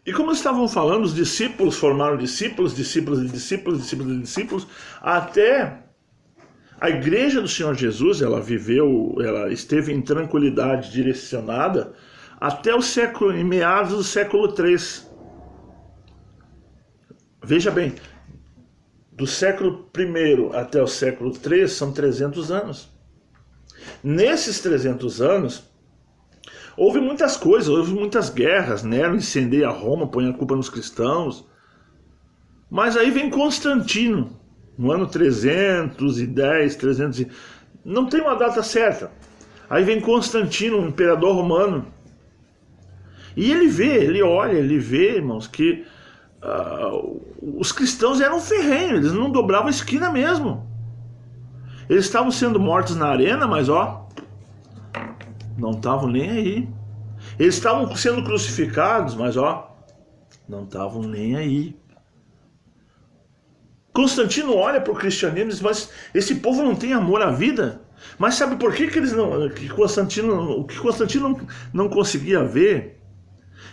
E como estavam falando, os discípulos formaram discípulos, discípulos de discípulos, discípulos de discípulos, até a igreja do Senhor Jesus, ela esteve em tranquilidade direcionada até o século, em meados do século III. Veja bem, do século I até o século III são 300 anos. Nesses 300 anos, houve muitas coisas, houve muitas guerras. Nero incendeia Roma, põe a culpa nos cristãos. Mas aí vem Constantino, no ano 310, 300... Não tem uma data certa. Aí vem Constantino, um imperador romano. E ele olha, irmãos, que os cristãos eram ferrenhos, eles não dobravam a esquina mesmo. Eles estavam sendo mortos na arena, mas não estavam nem aí. Eles estavam sendo crucificados, mas não estavam nem aí. Constantino olha para o cristianismo e diz, mas esse povo não tem amor à vida? Mas sabe por que o que Constantino não conseguia ver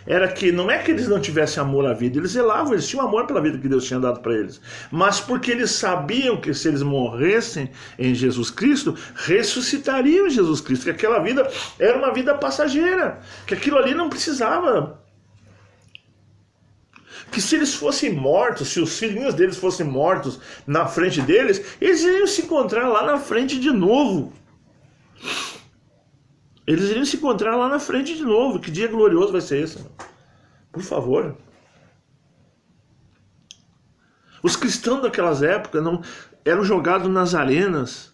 era que não é que eles não tivessem amor à vida, eles zelavam, eles tinham amor pela vida que Deus tinha dado para eles, mas porque eles sabiam que se eles morressem em Jesus Cristo, ressuscitariam em Jesus Cristo, que aquela vida era uma vida passageira, que aquilo ali não precisava, que se eles fossem mortos, se os filhinhos deles fossem mortos na frente deles, eles iriam se encontrar lá na frente de novo. Eles iriam se encontrar lá na frente de novo. Que dia glorioso vai ser esse? Por favor. Os cristãos daquelas épocas eram jogados nas arenas.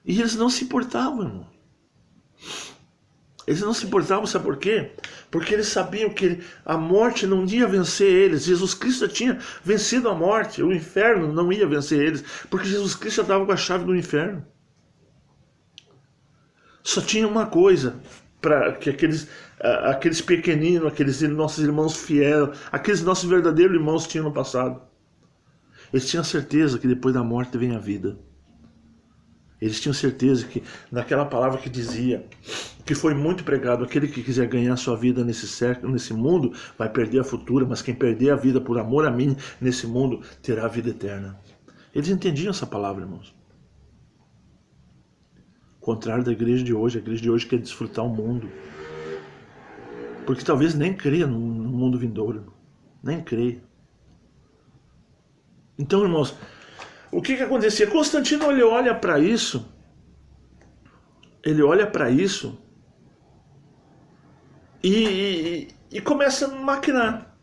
E eles não se importavam, irmão. Eles não se importavam, sabe por quê? Porque eles sabiam que a morte não ia vencer eles. Jesus Cristo já tinha vencido a morte. O inferno não ia vencer eles. Porque Jesus Cristo já estava com a chave do inferno. Só tinha uma coisa para que aqueles pequeninos, aqueles nossos irmãos fiéis, aqueles nossos verdadeiros irmãos tinham no passado. Eles tinham certeza que depois da morte vem a vida. Eles tinham certeza que naquela palavra que dizia, que foi muito pregado, aquele que quiser ganhar sua vida nesse mundo, vai perder a futura, mas quem perder a vida por amor a mim nesse mundo, terá a vida eterna. Eles entendiam essa palavra, irmãos. Contrário da igreja de hoje. A igreja de hoje quer desfrutar o mundo, porque talvez nem creia no mundo vindouro, nem creia. Então, irmãos, o que acontecia? Constantino ele olha para isso e começa a maquinar.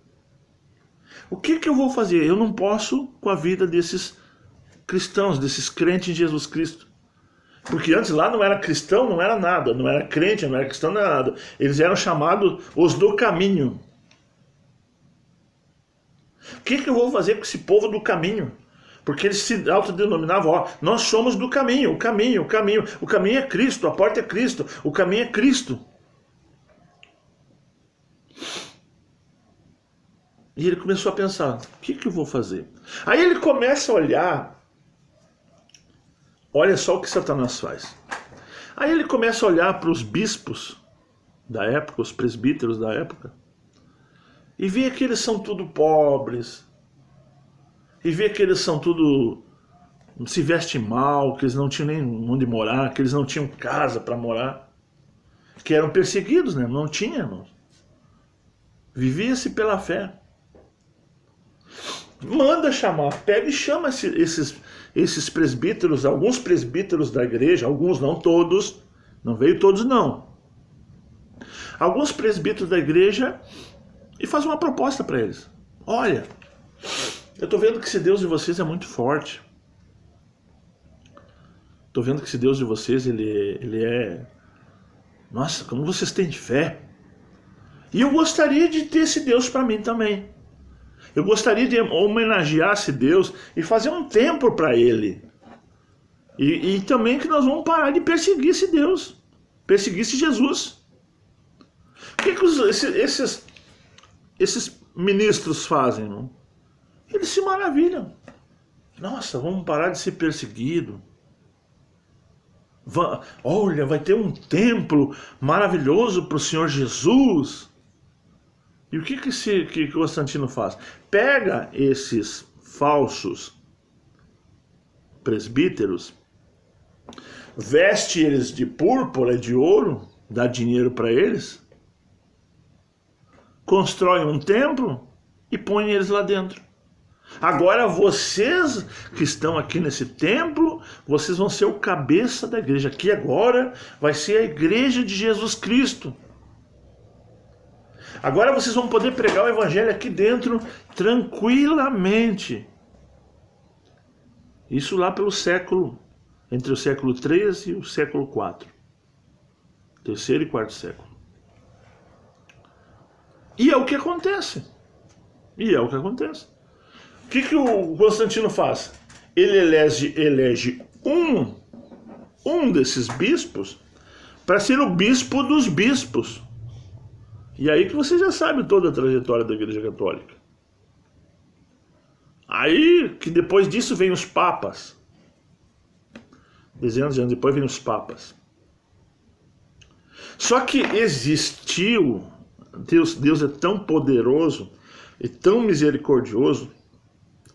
O que eu vou fazer? Eu não posso com a vida desses cristãos, desses crentes em Jesus Cristo. Porque antes lá não era cristão, não era nada. Não era crente, não era cristão, não era nada. Eles eram chamados os do caminho. O que eu vou fazer com esse povo do caminho? Porque eles se autodenominavam, nós somos do caminho, o caminho. O caminho é Cristo, a porta é Cristo, o caminho é Cristo. E ele começou a pensar, o que eu vou fazer? Aí ele começa a olhar. Olha só o que Satanás faz. Aí ele começa a olhar para os bispos da época, os presbíteros da época, e vê que eles são tudo pobres, e vê que eles são tudo, se vestem mal, que eles não tinham nem onde morar, que eles não tinham casa para morar, que eram perseguidos, né? Não tinha, irmãos. Vivia-se pela fé. Manda chamar, pega e chama esses presbíteros, alguns presbíteros da igreja, alguns, não todos, não veio todos não. Alguns presbíteros da igreja e faz uma proposta para eles. Olha, eu estou vendo que esse Deus de vocês é muito forte. Estou vendo que esse Deus de vocês, ele é... Nossa, como vocês têm fé. E eu gostaria de ter esse Deus para mim também. Eu gostaria de homenagear esse Deus e fazer um templo para ele. E também que nós vamos parar de perseguir esse Deus. Perseguir esse Jesus. O que esses ministros fazem, irmão? Eles se maravilham. Nossa, vamos parar de ser perseguido. Olha, vai ter um templo maravilhoso para o Senhor Jesus. E o que Constantino faz? Pega esses falsos presbíteros, veste eles de púrpura e de ouro, dá dinheiro para eles, constrói um templo e põe eles lá dentro. Agora vocês que estão aqui nesse templo, vocês vão ser o cabeça da igreja. Aqui agora vai ser a igreja de Jesus Cristo. Agora vocês vão poder pregar o evangelho aqui dentro tranquilamente. Isso lá pelo século, entre o século III e o século IV. Terceiro e quarto século. E é o que acontece. O que o Constantino faz? Ele elege um desses bispos para ser o bispo dos bispos. E aí que você já sabe toda a trajetória da Igreja Católica. Aí que depois disso vem os papas. Dezenas de anos depois vem os papas. Só que existiu, Deus é tão poderoso e tão misericordioso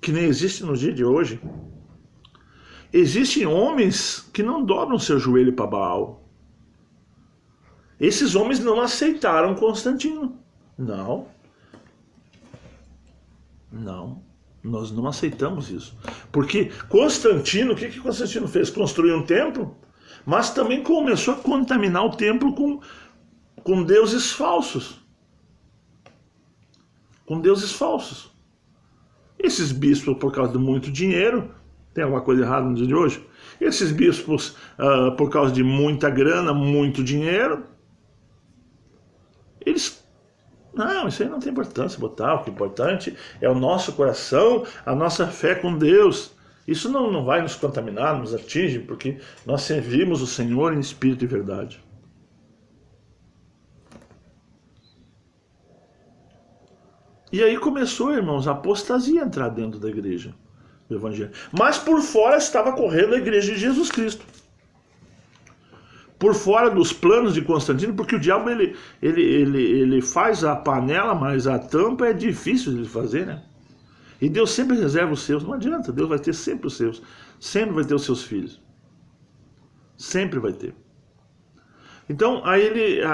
que nem existe no dia de hoje. Existem homens que não dobram seu joelho para Baal. Esses homens não aceitaram Constantino. Não, nós não aceitamos isso. Porque Constantino, o que Constantino fez? Construiu um templo, mas também começou a contaminar o templo com deuses falsos. Esses bispos, por causa de muito dinheiro, tem alguma coisa errada no dia de hoje? Esses bispos, por causa de muita grana, muito dinheiro, não, isso aí não tem importância botar. O que é importante é o nosso coração, a nossa fé com Deus. Isso não vai nos contaminar, nos atinge, porque nós servimos o Senhor em espírito e verdade. E aí começou, irmãos, a apostasia a entrar dentro da igreja do Evangelho. Mas por fora estava correndo a igreja de Jesus Cristo. Por fora dos planos de Constantino, porque o diabo ele faz a panela, mas a tampa é difícil de fazer, né? E Deus sempre reserva os seus. Não adianta, Deus vai ter sempre os seus. Sempre vai ter os seus filhos. Sempre vai ter. Então,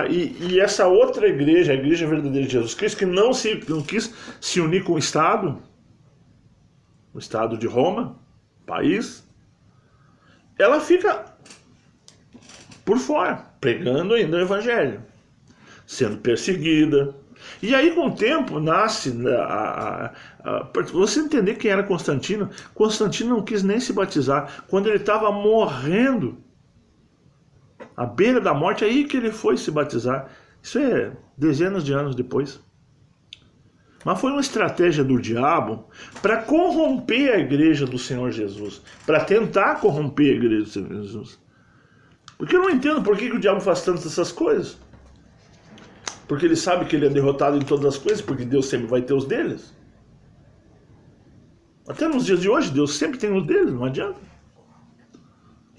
e essa outra igreja, a igreja verdadeira de Jesus Cristo, que não quis se unir com o Estado de Roma, país, ela fica por fora, pregando ainda o Evangelho, sendo perseguida. E aí, com o tempo, nasce... você entender quem era Constantino, Constantino não quis nem se batizar. Quando ele estava morrendo, à beira da morte, aí que ele foi se batizar. Isso é dezenas de anos depois. Mas foi uma estratégia do diabo para corromper a igreja do Senhor Jesus, para tentar corromper a igreja do Senhor Jesus. Porque eu não entendo por que o diabo faz tantas essas coisas. Porque ele sabe que ele é derrotado em todas as coisas, porque Deus sempre vai ter os deles. Até nos dias de hoje, Deus sempre tem os deles, não adianta.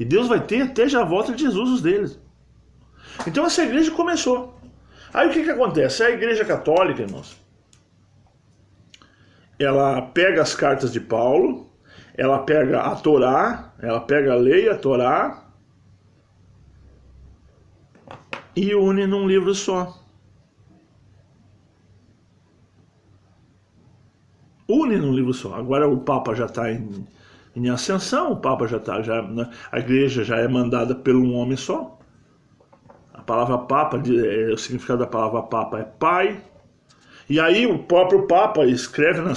E Deus vai ter até já a volta de Jesus os deles. Então essa igreja começou. Aí o que acontece? A igreja católica, irmãos, ela pega as cartas de Paulo, ela pega a Torá, ela pega a lei, a Torá, e une num livro só. Une num livro só. Agora o Papa já está em ascensão, o Papa já está, a igreja já é mandada por um homem só. A palavra Papa, o significado da palavra Papa é pai. E aí o próprio Papa escreve na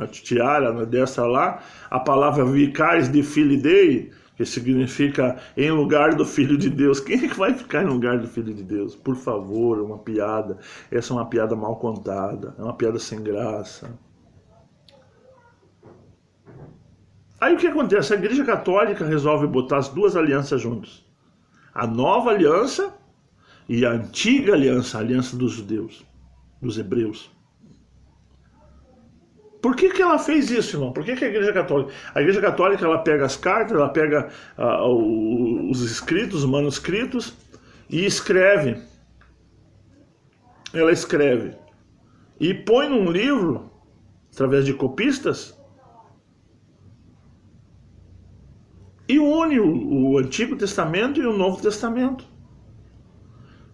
tiara, na destra lá, a palavra Vicaris de Filii Dei, que significa em lugar do Filho de Deus. Quem é que vai ficar em lugar do Filho de Deus? Por favor, é uma piada. Essa é uma piada mal contada, é uma piada sem graça. Aí o que acontece? A Igreja Católica resolve botar as duas alianças juntas. A nova aliança e a antiga aliança, a aliança dos judeus, dos hebreus. Por que ela fez isso, irmão? Por que a Igreja Católica? A Igreja Católica, ela pega as cartas, ela pega os escritos, os manuscritos e escreve. Ela escreve e põe num livro, através de copistas, e une o Antigo Testamento e o Novo Testamento.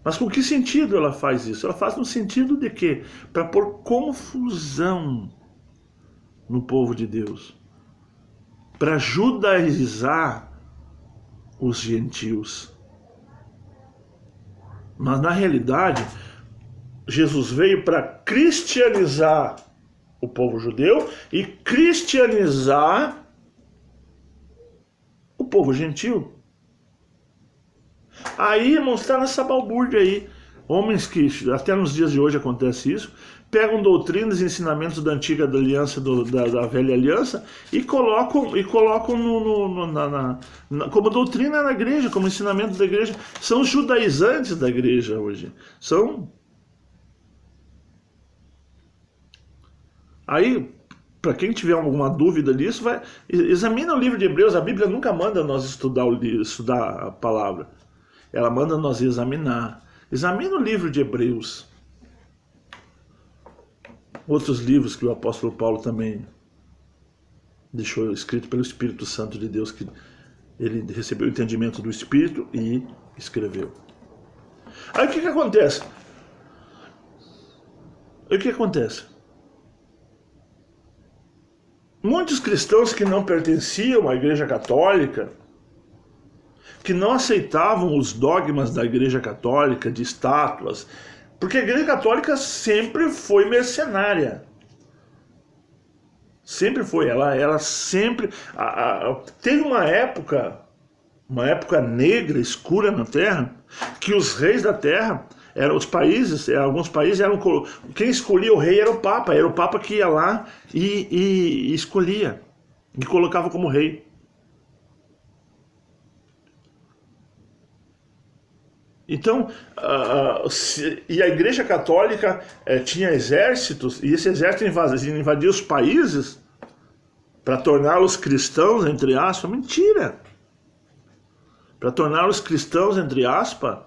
Mas com que sentido ela faz isso? Ela faz no sentido de quê? Para pôr confusão no povo de Deus. Para judaizar os gentios. Mas na realidade, Jesus veio para cristianizar o povo judeu e cristianizar o povo gentil. Aí, irmãos, está nessa balbúrdia aí. Homens que, até nos dias de hoje acontece isso, pegam doutrinas e ensinamentos da antiga aliança, da velha aliança, e colocam como doutrina na igreja, como ensinamento da igreja. São os judaizantes da igreja hoje. Aí, para quem tiver alguma dúvida disso, examina o livro de Hebreus. A Bíblia nunca manda nós estudar a palavra. Ela manda nós examinar. Examina o livro de Hebreus. Outros livros que o apóstolo Paulo também deixou escrito pelo Espírito Santo de Deus, que ele recebeu o entendimento do Espírito e escreveu. Aí o que acontece? Muitos cristãos que não pertenciam à Igreja Católica, que não aceitavam os dogmas da Igreja Católica, de estátuas, porque a Igreja Católica sempre foi mercenária. Sempre foi. Ela sempre... teve uma época negra, escura na Terra, que os reis da Terra, alguns países eram... Quem escolhia o rei era o Papa que ia lá e escolhia, e colocava como rei. Então, e a Igreja Católica tinha exércitos, e esse exército invadia os países para torná-los cristãos, entre aspas. Mentira! Para torná-los cristãos, entre aspas.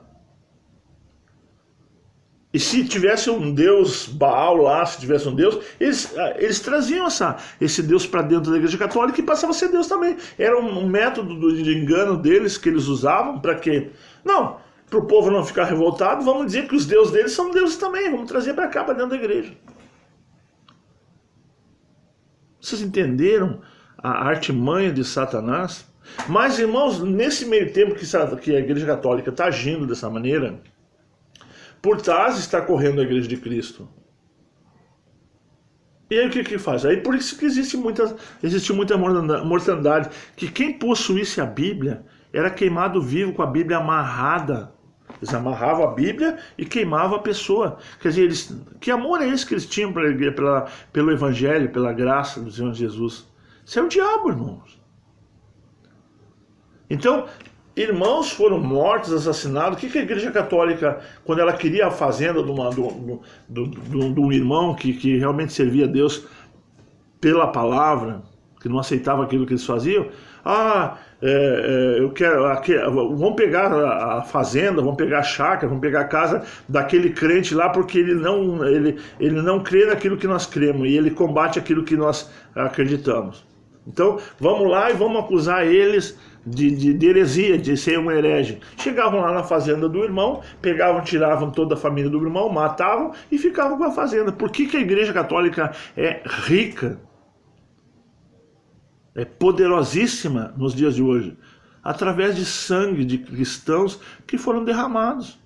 E se tivesse um deus Baal lá, se tivesse um deus, eles traziam esse deus para dentro da Igreja Católica e passava a ser deus também. Era um método de engano deles que eles usavam para quê? Não, para o povo não ficar revoltado, vamos dizer que os deuses deles são deuses também, vamos trazer para cá, para dentro da igreja. Vocês entenderam a artimanha de Satanás? Mas, irmãos, nesse meio tempo que a Igreja Católica está agindo dessa maneira, por trás está correndo a Igreja de Cristo. E aí o que faz? Aí por isso que existe muita mortandade, que quem possuísse a Bíblia era queimado vivo com a Bíblia amarrada. Eles amarravam a Bíblia e queimavam a pessoa. Quer dizer, que amor é esse que eles tinham pelo Evangelho, pela graça do Senhor Jesus? Isso é o diabo, irmãos. Então, irmãos foram mortos, assassinados. O que a Igreja Católica, quando ela queria a fazenda de um irmão que realmente servia a Deus pela palavra, que não aceitava aquilo que eles faziam, eu quero, vamos pegar a fazenda, vamos pegar a chácara, vamos pegar a casa daquele crente lá, porque ele não crê naquilo que nós cremos, e ele combate aquilo que nós acreditamos. Então, vamos lá e vamos acusar eles de heresia, de ser um herege. Chegavam lá na fazenda do irmão, tiravam toda a família do irmão, matavam e ficavam com a fazenda. Por que a Igreja Católica é rica? É poderosíssima nos dias de hoje, através de sangue de cristãos que foram derramados.